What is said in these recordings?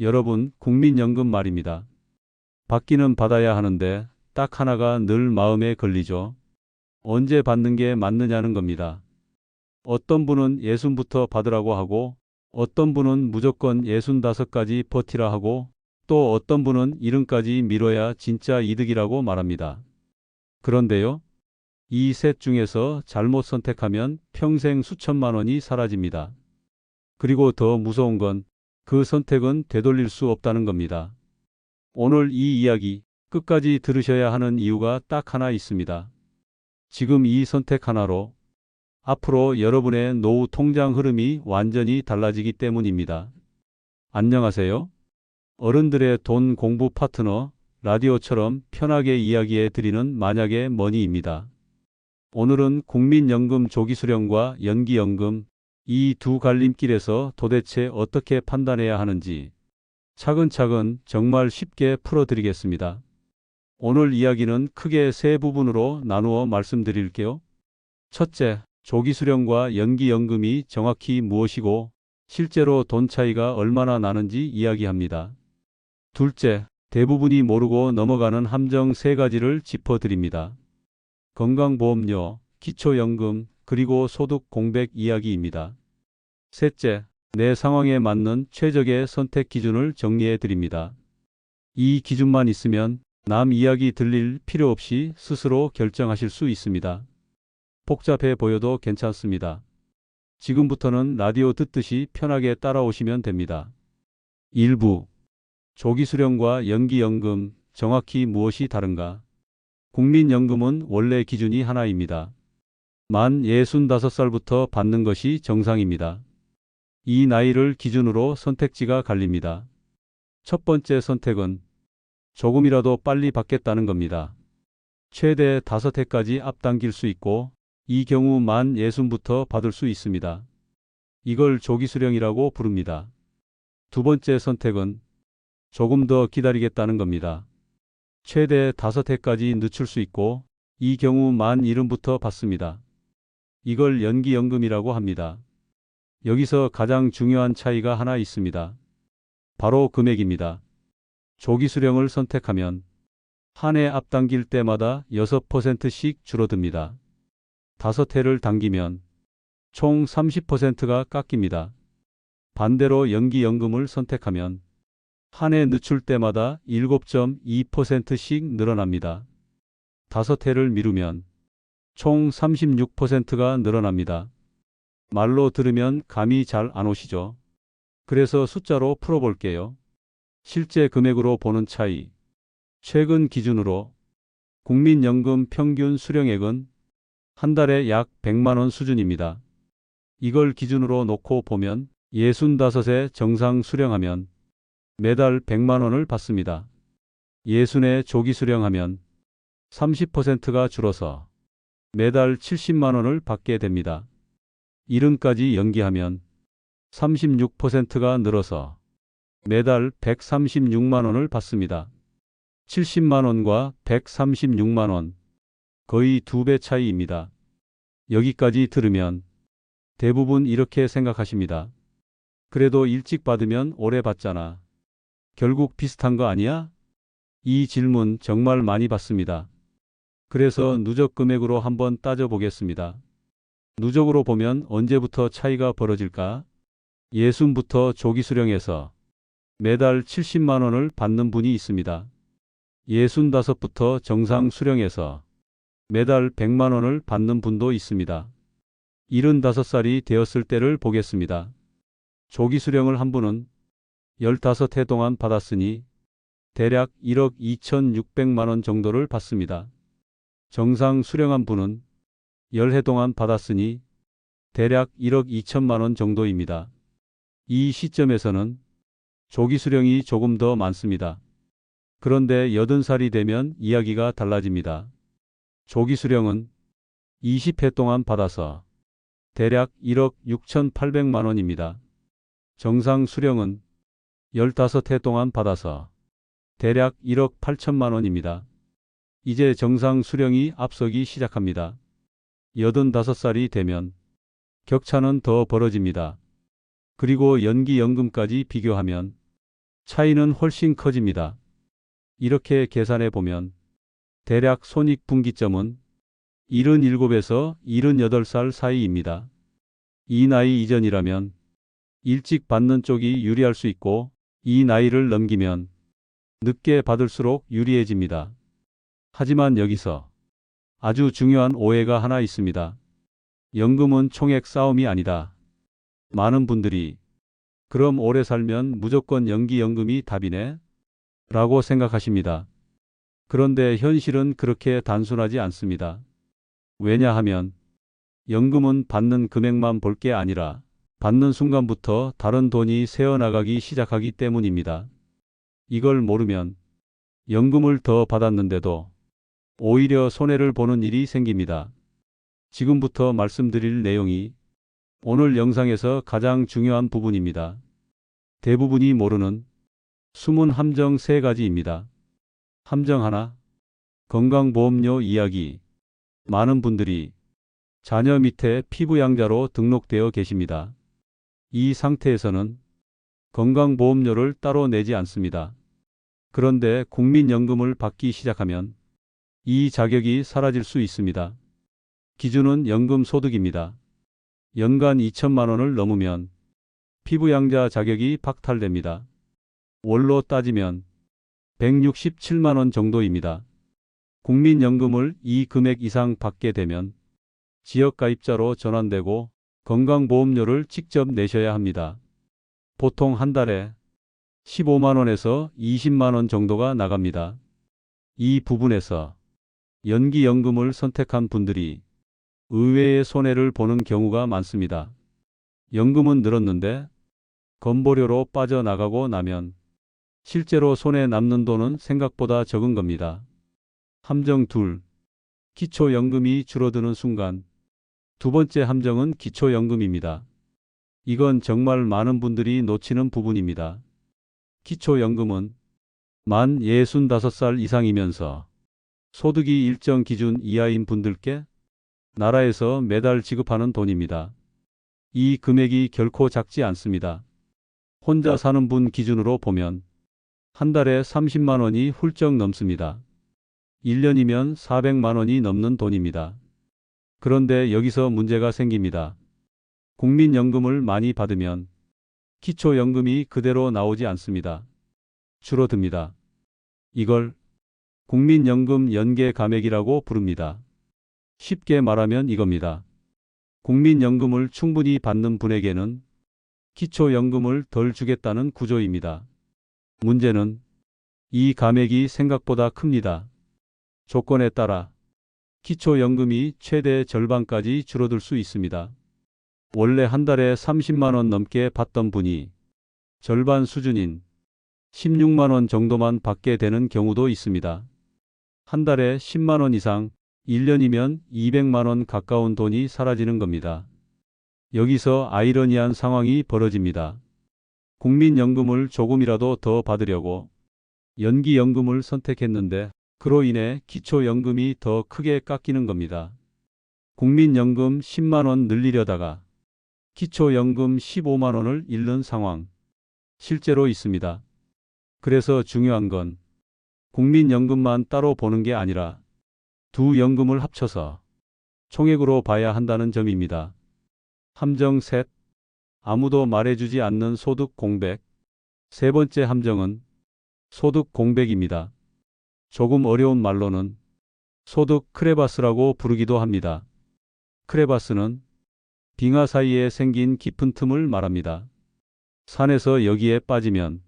여러분, 국민연금 말입니다. 받기는 받아야 하는데 딱 하나가 늘 마음에 걸리죠. 언제 받는 게 맞느냐는 겁니다. 어떤 분은 60부터 받으라고 하고 어떤 분은 무조건 65까지 버티라 하고 또 어떤 분은 70까지 미뤄야 진짜 이득이라고 말합니다. 그런데요, 이 셋 중에서 잘못 선택하면 평생 수천만 원이 사라집니다. 그리고 더 무서운 건 그 선택은 되돌릴 수 없다는 겁니다. 오늘 이 이야기 끝까지 들으셔야 하는 이유가 딱 하나 있습니다. 지금 이 선택 하나로 앞으로 여러분의 노후 통장 흐름이 완전히 달라지기 때문입니다. 안녕하세요. 어른들의 돈 공부 파트너, 라디오처럼 편하게 이야기해 드리는 만약의 머니입니다. 오늘은 국민연금 조기수령과 연기연금, 이 두 갈림길에서 도대체 어떻게 판단해야 하는지 차근차근 정말 쉽게 풀어드리겠습니다. 오늘 이야기는 크게 세 부분으로 나누어 말씀드릴게요. 첫째, 조기수령과 연기연금이 정확히 무엇이고 실제로 돈 차이가 얼마나 나는지 이야기합니다. 둘째, 대부분이 모르고 넘어가는 함정 세 가지를 짚어드립니다. 건강보험료, 기초연금, 그리고 소득 공백 이야기입니다. 셋째, 내 상황에 맞는 최적의 선택 기준을 정리해 드립니다. 이 기준만 있으면 남 이야기 들릴 필요 없이 스스로 결정하실 수 있습니다. 복잡해 보여도 괜찮습니다. 지금부터는 라디오 듣듯이 편하게 따라오시면 됩니다. 1부, 조기수령과 연기연금, 정확히 무엇이 다른가? 국민연금은 원래 기준이 하나입니다. 만 65살부터 받는 것이 정상입니다. 이 나이를 기준으로 선택지가 갈립니다. 첫 번째 선택은 조금이라도 빨리 받겠다는 겁니다. 최대 5해까지 앞당길 수 있고 이 경우 만 60부터 받을 수 있습니다. 이걸 조기수령이라고 부릅니다. 두 번째 선택은 조금 더 기다리겠다는 겁니다. 최대 5해까지 늦출 수 있고 이 경우 만 70부터 받습니다. 이걸 연기연금이라고 합니다. 여기서 가장 중요한 차이가 하나 있습니다. 바로 금액입니다. 조기수령을 선택하면 한 해 앞당길 때마다 6%씩 줄어듭니다. 5해를 당기면 총 30%가 깎입니다. 반대로 연기연금을 선택하면 한 해 늦출 때마다 7.2%씩 늘어납니다. 5해를 미루면 총 36%가 늘어납니다. 말로 들으면 감이 잘 안 오시죠? 그래서 숫자로 풀어볼게요. 실제 금액으로 보는 차이. 최근 기준으로 국민연금 평균 수령액은 한 달에 약 100만 원 수준입니다. 이걸 기준으로 놓고 보면 65세 정상 수령하면 매달 100만 원을 받습니다. 60에 조기 수령하면 30%가 줄어서 매달 70만 원을 받게 됩니다. 70까지 연기하면 36%가 늘어서 매달 136만 원을 받습니다. 70만 원과 136만 원, 거의 2배 차이입니다. 여기까지 들으면 대부분 이렇게 생각하십니다. 그래도 일찍 받으면 오래 받잖아. 결국 비슷한 거 아니야? 이 질문 정말 많이 받습니다. 그래서 누적 금액으로 한번 따져보겠습니다. 누적으로 보면 언제부터 차이가 벌어질까? 60부터 조기 수령해서 매달 70만 원을 받는 분이 있습니다. 65부터 정상 수령해서 매달 100만 원을 받는 분도 있습니다. 75살이 되었을 때를 보겠습니다. 조기 수령을 한 분은 15해 동안 받았으니 대략 1억 2,600만 원 정도를 받습니다. 정상 수령한 분은 10해 동안 받았으니 대략 1억 2천만 원 정도입니다. 이 시점에서는 조기 수령이 조금 더 많습니다. 그런데 80살이 되면 이야기가 달라집니다. 조기 수령은 20해 동안 받아서 대략 1억 6,800만 원입니다. 정상 수령은 15해 동안 받아서 대략 1억 8천만 원입니다. 이제 정상 수령이 앞서기 시작합니다. 85살이 되면 격차는 더 벌어집니다. 그리고 연기연금까지 비교하면 차이는 훨씬 커집니다. 이렇게 계산해 보면 대략 손익분기점은 77에서 78살 사이입니다. 이 나이 이전이라면 일찍 받는 쪽이 유리할 수 있고 이 나이를 넘기면 늦게 받을수록 유리해집니다. 하지만 여기서 아주 중요한 오해가 하나 있습니다. 연금은 총액 싸움이 아니다. 많은 분들이 그럼 오래 살면 무조건 연기연금이 답이네? 라고 생각하십니다. 그런데 현실은 그렇게 단순하지 않습니다. 왜냐하면 연금은 받는 금액만 볼 게 아니라 받는 순간부터 다른 돈이 새어나가기 시작하기 때문입니다. 이걸 모르면 연금을 더 받았는데도 오히려 손해를 보는 일이 생깁니다. 지금부터 말씀드릴 내용이 오늘 영상에서 가장 중요한 부분입니다. 대부분이 모르는 숨은 함정 3가지입니다. 함정 하나, 건강보험료 이야기. 많은 분들이 자녀 밑에 피부양자로 등록되어 계십니다. 이 상태에서는 건강보험료를 따로 내지 않습니다. 그런데 국민연금을 받기 시작하면 이 자격이 사라질 수 있습니다. 기준은 연금소득입니다. 연간 2천만 원을 넘으면 피부양자 자격이 박탈됩니다. 월로 따지면 167만 원 정도입니다. 국민연금을 이 금액 이상 받게 되면 지역가입자로 전환되고 건강보험료를 직접 내셔야 합니다. 보통 한 달에 15만 원에서 20만 원 정도가 나갑니다. 이 부분에서 연기연금을 선택한 분들이 의외의 손해를 보는 경우가 많습니다. 연금은 늘었는데 건보료로 빠져나가고 나면 실제로 손에 남는 돈은 생각보다 적은 겁니다. 함정 둘, 기초연금이 줄어드는 순간. 두 번째 함정은 기초연금입니다. 이건 정말 많은 분들이 놓치는 부분입니다. 기초연금은 만 65살 이상이면서 소득이 일정 기준 이하인 분들께 나라에서 매달 지급하는 돈입니다. 이 금액이 결코 작지 않습니다. 혼자 사는 분 기준으로 보면 한 달에 30만 원이 훌쩍 넘습니다. 1년이면 400만 원이 넘는 돈입니다. 그런데 여기서 문제가 생깁니다. 국민연금을 많이 받으면 기초연금이 그대로 나오지 않습니다. 줄어듭니다. 이걸 국민연금 연계 감액이라고 부릅니다. 쉽게 말하면 이겁니다. 국민연금을 충분히 받는 분에게는 기초연금을 덜 주겠다는 구조입니다. 문제는 이 감액이 생각보다 큽니다. 조건에 따라 기초연금이 최대 절반까지 줄어들 수 있습니다. 원래 한 달에 30만 원 넘게 받던 분이 절반 수준인 16만 원 정도만 받게 되는 경우도 있습니다. 한 달에 10만 원 이상, 1년이면 200만 원 가까운 돈이 사라지는 겁니다. 여기서 아이러니한 상황이 벌어집니다. 국민연금을 조금이라도 더 받으려고 연기연금을 선택했는데 그로 인해 기초연금이 더 크게 깎이는 겁니다. 국민연금 10만 원 늘리려다가 기초연금 15만 원을 잃는 상황, 실제로 있습니다. 그래서 중요한 건 국민연금만 따로 보는 게 아니라 두 연금을 합쳐서 총액으로 봐야 한다는 점입니다. 함정 셋, 아무도 말해주지 않는 소득 공백. 세 번째 함정은 소득 공백입니다. 조금 어려운 말로는 소득 크레바스라고 부르기도 합니다. 크레바스는 빙하 사이에 생긴 깊은 틈을 말합니다. 산에서 여기에 빠지면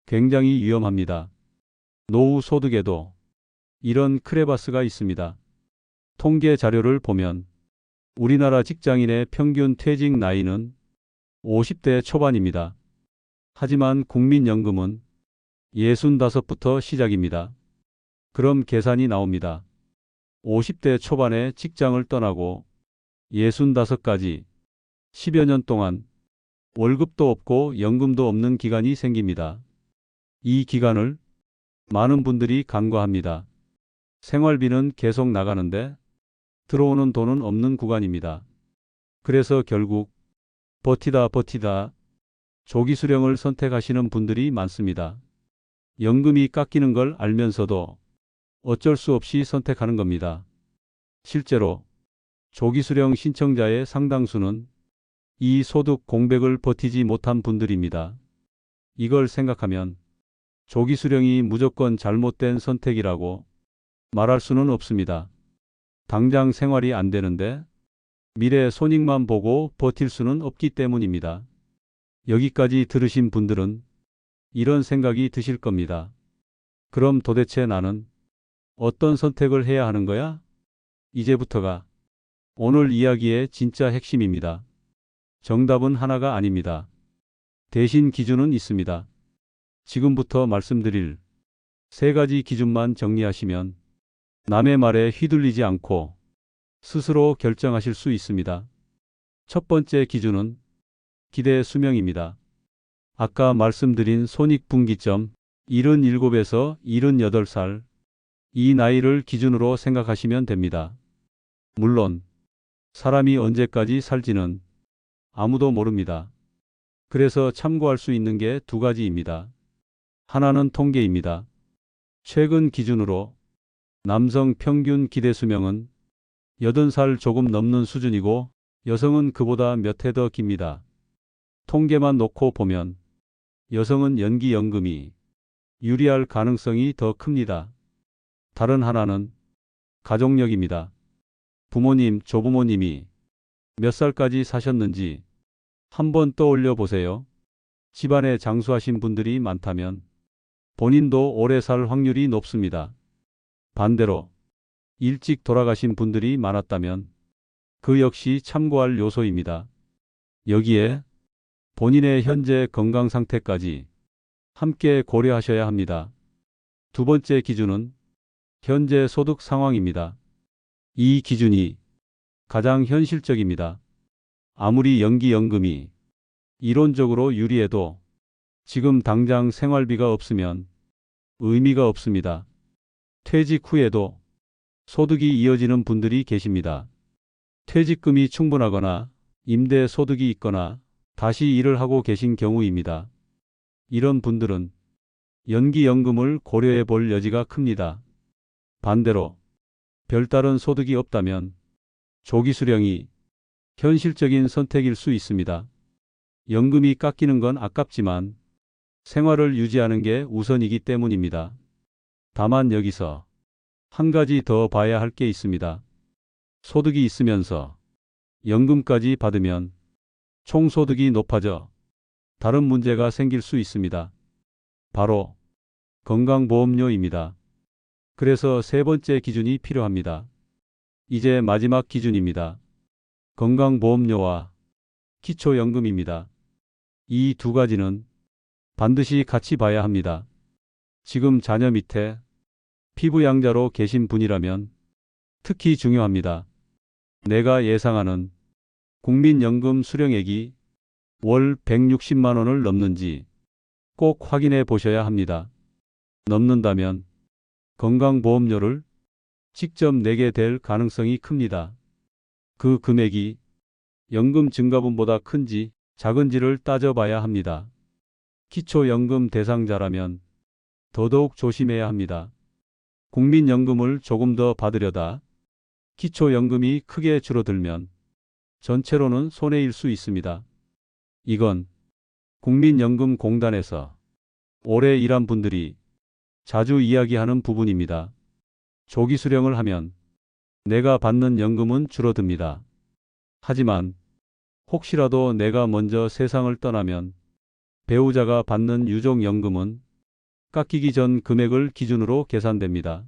굉장히 위험합니다. 노후 소득에도 이런 크레바스가 있습니다. 통계 자료를 보면 우리나라 직장인의 평균 퇴직 나이는 50대 초반입니다. 하지만 국민연금은 65부터 시작입니다. 그럼 계산이 나옵니다. 50대 초반에 직장을 떠나고 65까지 10여 년 동안 월급도 없고 연금도 없는 기간이 생깁니다. 이 기간을 많은 분들이 간과합니다. 생활비는 계속 나가는데 들어오는 돈은 없는 구간입니다. 그래서 결국 버티다 조기 수령을 선택하시는 분들이 많습니다. 연금이 깎이는 걸 알면서도 어쩔 수 없이 선택하는 겁니다. 실제로 조기 수령 신청자의 상당수는 이 소득 공백을 버티지 못한 분들입니다. 이걸 생각하면 조기 수령이 무조건 잘못된 선택이라고 말할 수는 없습니다. 당장 생활이 안 되는데 미래 손익만 보고 버틸 수는 없기 때문입니다. 여기까지 들으신 분들은 이런 생각이 드실 겁니다. 그럼 도대체 나는 어떤 선택을 해야 하는 거야? 이제부터가 오늘 이야기의 진짜 핵심입니다. 정답은 하나가 아닙니다. 대신 기준은 있습니다. 지금부터 말씀드릴 세 가지 기준만 정리하시면 남의 말에 휘둘리지 않고 스스로 결정하실 수 있습니다. 첫 번째 기준은 기대 수명입니다. 아까 말씀드린 손익분기점 77에서 78살 이 나이를 기준으로 생각하시면 됩니다. 물론 사람이 언제까지 살지는 아무도 모릅니다. 그래서 참고할 수 있는 게 두 가지입니다. 하나는 통계입니다. 최근 기준으로 남성 평균 기대 수명은 80살 조금 넘는 수준이고 여성은 그보다 몇 해 더 깁니다. 통계만 놓고 보면 여성은 연기연금이 유리할 가능성이 더 큽니다. 다른 하나는 가족력입니다. 부모님, 조부모님이 몇 살까지 사셨는지 한번 떠올려 보세요. 집안에 장수하신 분들이 많다면 본인도 오래 살 확률이 높습니다. 반대로 일찍 돌아가신 분들이 많았다면 그 역시 참고할 요소입니다. 여기에 본인의 현재 건강 상태까지 함께 고려하셔야 합니다. 두 번째 기준은 현재 소득 상황입니다. 이 기준이 가장 현실적입니다. 아무리 연기연금이 이론적으로 유리해도 지금 당장 생활비가 없으면 의미가 없습니다. 퇴직 후에도 소득이 이어지는 분들이 계십니다. 퇴직금이 충분하거나 임대 소득이 있거나 다시 일을 하고 계신 경우입니다. 이런 분들은 연기연금을 고려해 볼 여지가 큽니다. 반대로 별다른 소득이 없다면 조기 수령이 현실적인 선택일 수 있습니다. 연금이 깎이는 건 아깝지만 생활을 유지하는 게 우선이기 때문입니다. 다만 여기서 한 가지 더 봐야 할 게 있습니다. 소득이 있으면서 연금까지 받으면 총소득이 높아져 다른 문제가 생길 수 있습니다. 바로 건강보험료입니다. 그래서 세 번째 기준이 필요합니다. 이제 마지막 기준입니다. 건강보험료와 기초연금입니다. 이 두 가지는 반드시 같이 봐야 합니다. 지금 자녀 밑에 피부양자로 계신 분이라면 특히 중요합니다. 내가 예상하는 국민연금 수령액이 월 160만 원을 넘는지 꼭 확인해 보셔야 합니다. 넘는다면 건강보험료를 직접 내게 될 가능성이 큽니다. 그 금액이 연금 증가분보다 큰지 작은지를 따져봐야 합니다. 기초연금 대상자라면 더더욱 조심해야 합니다. 국민연금을 조금 더 받으려다 기초연금이 크게 줄어들면 전체로는 손해일 수 있습니다. 이건 국민연금공단에서 오래 일한 분들이 자주 이야기하는 부분입니다. 조기 수령을 하면 내가 받는 연금은 줄어듭니다. 하지만 혹시라도 내가 먼저 세상을 떠나면 배우자가 받는 유족연금은 깎이기 전 금액을 기준으로 계산됩니다.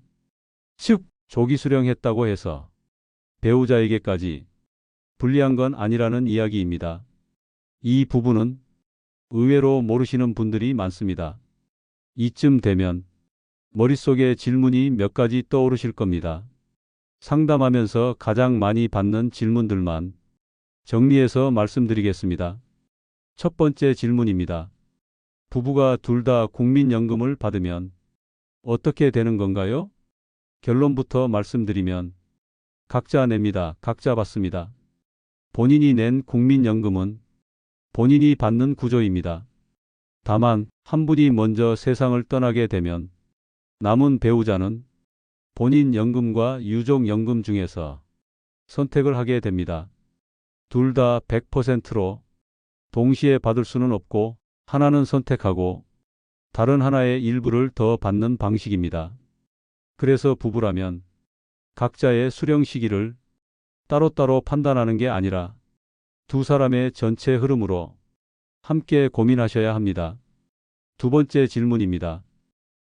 즉, 조기 수령했다고 해서 배우자에게까지 불리한 건 아니라는 이야기입니다. 이 부분은 의외로 모르시는 분들이 많습니다. 이쯤 되면 머릿속에 질문이 몇 가지 떠오르실 겁니다. 상담하면서 가장 많이 받는 질문들만 정리해서 말씀드리겠습니다. 첫 번째 질문입니다. 부부가 둘 다 국민연금을 받으면 어떻게 되는 건가요? 결론부터 말씀드리면 각자 냅니다. 각자 받습니다. 본인이 낸 국민연금은 본인이 받는 구조입니다. 다만 한 분이 먼저 세상을 떠나게 되면 남은 배우자는 본인 연금과 유족 연금 중에서 선택을 하게 됩니다. 둘 다 100%로 동시에 받을 수는 없고 하나는 선택하고 다른 하나의 일부를 더 받는 방식입니다. 그래서 부부라면 각자의 수령 시기를 따로따로 판단하는 게 아니라 두 사람의 전체 흐름으로 함께 고민하셔야 합니다. 두 번째 질문입니다.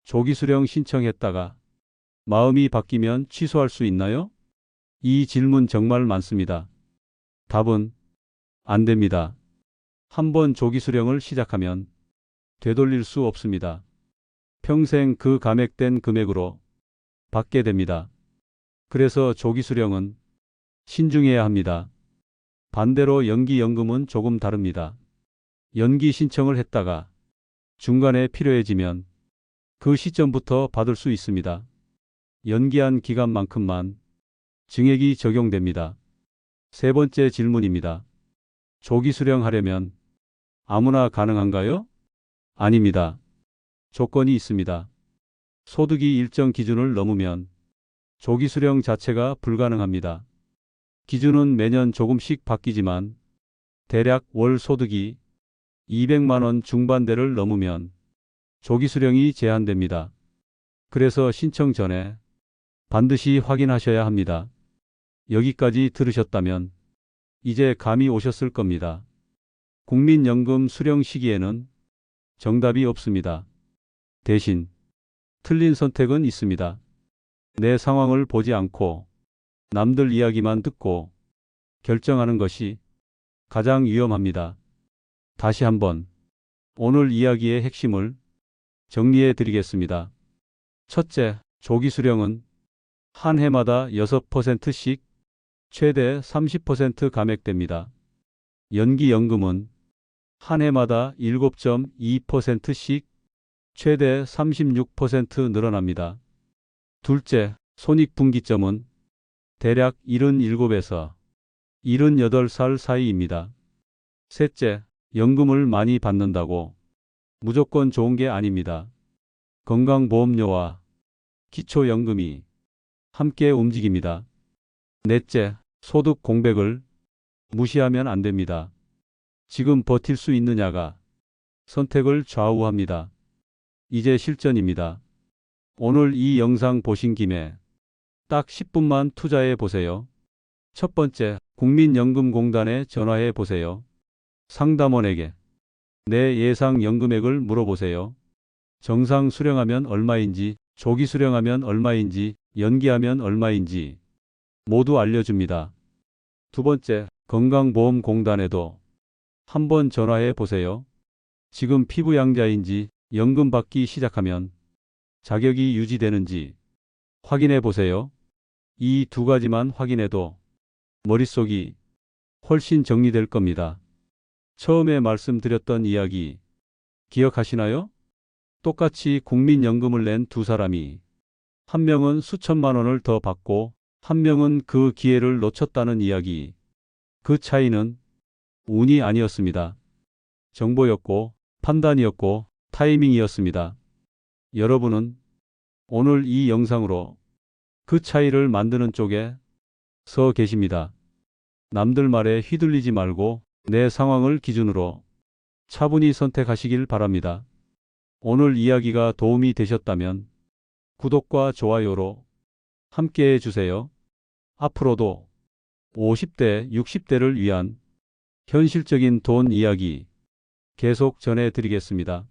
조기 수령 신청했다가 마음이 바뀌면 취소할 수 있나요? 이 질문 정말 많습니다. 답은 안 됩니다. 한번 조기 수령을 시작하면 되돌릴 수 없습니다. 평생 그 감액된 금액으로 받게 됩니다. 그래서 조기 수령은 신중해야 합니다. 반대로 연기연금은 조금 다릅니다. 연기 신청을 했다가 중간에 필요해지면 그 시점부터 받을 수 있습니다. 연기한 기간만큼만 증액이 적용됩니다. 세 번째 질문입니다. 조기 수령하려면 아무나 가능한가요? 아닙니다. 조건이 있습니다. 소득이 일정 기준을 넘으면 조기 수령 자체가 불가능합니다. 기준은 매년 조금씩 바뀌지만 대략 월 소득이 200만 원 중반대를 넘으면 조기 수령이 제한됩니다. 그래서 신청 전에 반드시 확인하셔야 합니다. 여기까지 들으셨다면 이제 감이 오셨을 겁니다. 국민연금 수령 시기에는 정답이 없습니다. 대신 틀린 선택은 있습니다. 내 상황을 보지 않고 남들 이야기만 듣고 결정하는 것이 가장 위험합니다. 다시 한번 오늘 이야기의 핵심을 정리해 드리겠습니다. 첫째, 조기 수령은 한 해마다 6%씩 최대 30% 감액됩니다. 연기연금은 한 해마다 7.2%씩 최대 36% 늘어납니다. 둘째, 손익분기점은 대략 77에서 78살 사이입니다. 셋째, 연금을 많이 받는다고 무조건 좋은 게 아닙니다. 건강보험료와 기초연금이 함께 움직입니다. 넷째, 소득 공백을 무시하면 안 됩니다. 지금 버틸 수 있느냐가 선택을 좌우합니다. 이제 실전입니다. 오늘 이 영상 보신 김에 딱 10분만 투자해 보세요. 첫 번째, 국민연금공단에 전화해 보세요. 상담원에게 내 예상 연금액을 물어보세요. 정상 수령하면 얼마인지, 조기 수령하면 얼마인지, 연기하면 얼마인지 모두 알려줍니다. 두 번째, 건강보험공단에도 한번 전화해 보세요. 지금 피부양자인지 연금 받기 시작하면 자격이 유지되는지 확인해 보세요. 이 두 가지만 확인해도 머릿속이 훨씬 정리될 겁니다. 처음에 말씀드렸던 이야기 기억하시나요? 똑같이 국민연금을 낸 두 사람이 한 명은 수천만 원을 더 받고 한 명은 그 기회를 놓쳤다는 이야기. 그 차이는 운이 아니었습니다. 정보였고 판단이었고 타이밍이었습니다. 여러분은 오늘 이 영상으로 그 차이를 만드는 쪽에 서 계십니다. 남들 말에 휘둘리지 말고 내 상황을 기준으로 차분히 선택하시길 바랍니다. 오늘 이야기가 도움이 되셨다면 구독과 좋아요로 함께해 주세요. 앞으로도 50대, 60대를 위한 현실적인 돈 이야기 계속 전해드리겠습니다.